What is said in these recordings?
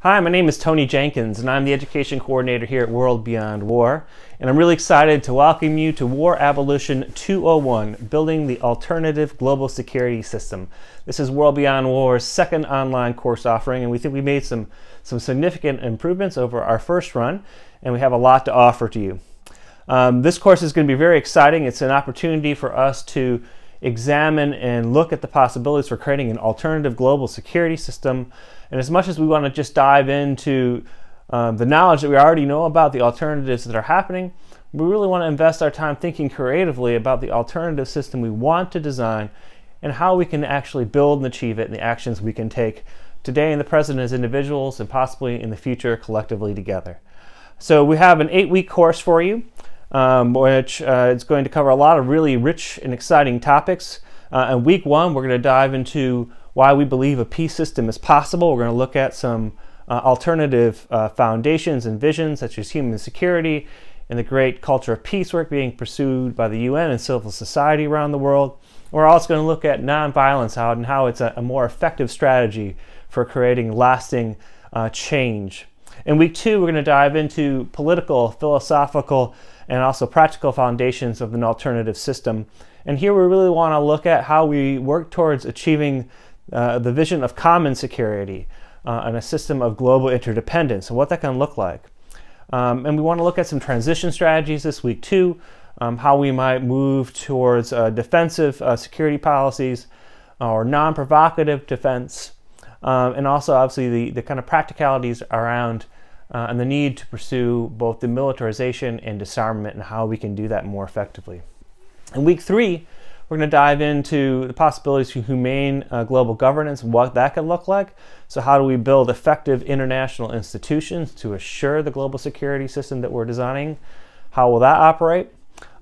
Hi, my name is Tony Jenkins, and I'm the Education Coordinator here at World Beyond War. And I'm really excited to welcome you to War Abolition 201, Building the Alternative Global Security System. This is World Beyond War's second online course offering, and we think we made some significant improvements over our first run, and we have a lot to offer to you. This course is going to be very exciting. It's an opportunity for us to examine and look at the possibilities for creating an alternative global security system. And as much as we want to just dive into the knowledge that we already know about the alternatives that are happening, we really want to invest our time thinking creatively about the alternative system we want to design and how we can actually build and achieve it and the actions we can take today in the present as individuals and possibly in the future collectively together. So we have an 8-week course for you, which is going to cover a lot of really rich and exciting topics. In week 1, we're going to dive into why we believe a peace system is possible. We're going to look at some alternative foundations and visions such as human security and the great culture of peace work being pursued by the UN and civil society around the world. We're also going to look at nonviolence and how it's a more effective strategy for creating lasting change. In week 2, we're going to dive into political, philosophical, and also practical foundations of an alternative system. And here we really want to look at how we work towards achieving the vision of common security and a system of global interdependence and what that can look like. And we want to look at some transition strategies this week too, how we might move towards defensive security policies or non-provocative defense, and also obviously the kind of practicalities around and the need to pursue both demilitarization and disarmament and how we can do that more effectively. In week 3, we're going to dive into the possibilities for humane global governance, what that could look like. So how do we build effective international institutions to assure the global security system that we're designing? How will that operate?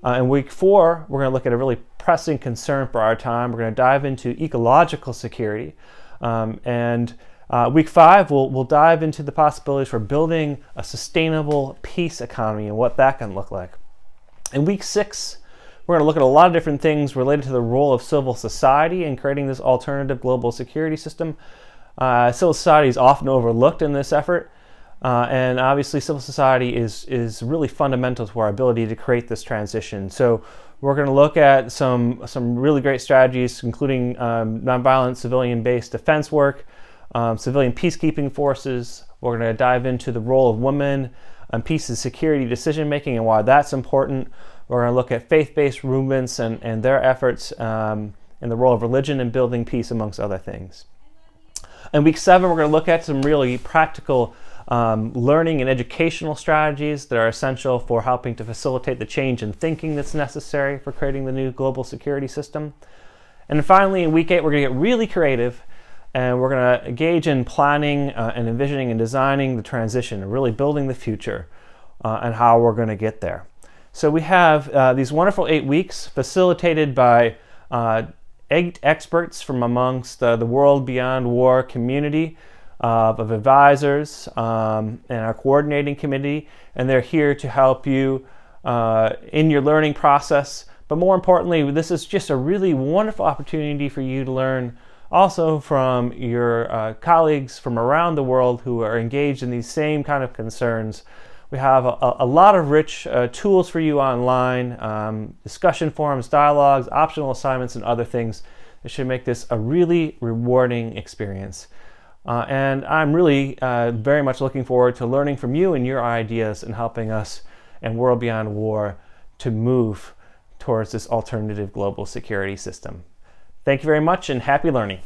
In week 4, we're going to look at a really pressing concern for our time. We're going to dive into ecological security. Week 5, we'll dive into the possibilities for building a sustainable peace economy and what that can look like. In week 6, we're going to look at a lot of different things related to the role of civil society in creating this alternative global security system. Civil society is often overlooked in this effort, and obviously civil society is really fundamental to our ability to create this transition. So we're going to look at some really great strategies, including nonviolent civilian-based defense work, civilian peacekeeping forces. We're going to dive into the role of women and peace and security decision-making and why that's important. We're going to look at faith-based movements and their efforts and the role of religion in building peace, amongst other things. In week 7, we're going to look at some really practical learning and educational strategies that are essential for helping to facilitate the change in thinking that's necessary for creating the new global security system. And then finally, in week 8, we're going to get really creative, and we're going to engage in planning and envisioning and designing the transition and really building the future and how we're going to get there. So we have these wonderful 8 weeks facilitated by 8 experts from amongst the World Beyond War community of advisors and our coordinating committee, and they're here to help you in your learning process. But more importantly, this is just a really wonderful opportunity for you to learn also from your colleagues from around the world who are engaged in these same kind of concerns. We have a lot of rich tools for you online, discussion forums, dialogues, optional assignments, and other things that should make this a really rewarding experience. And I'm really very much looking forward to learning from you and your ideas and helping us and World Beyond War to move towards this alternative global security system. Thank you very much and happy learning.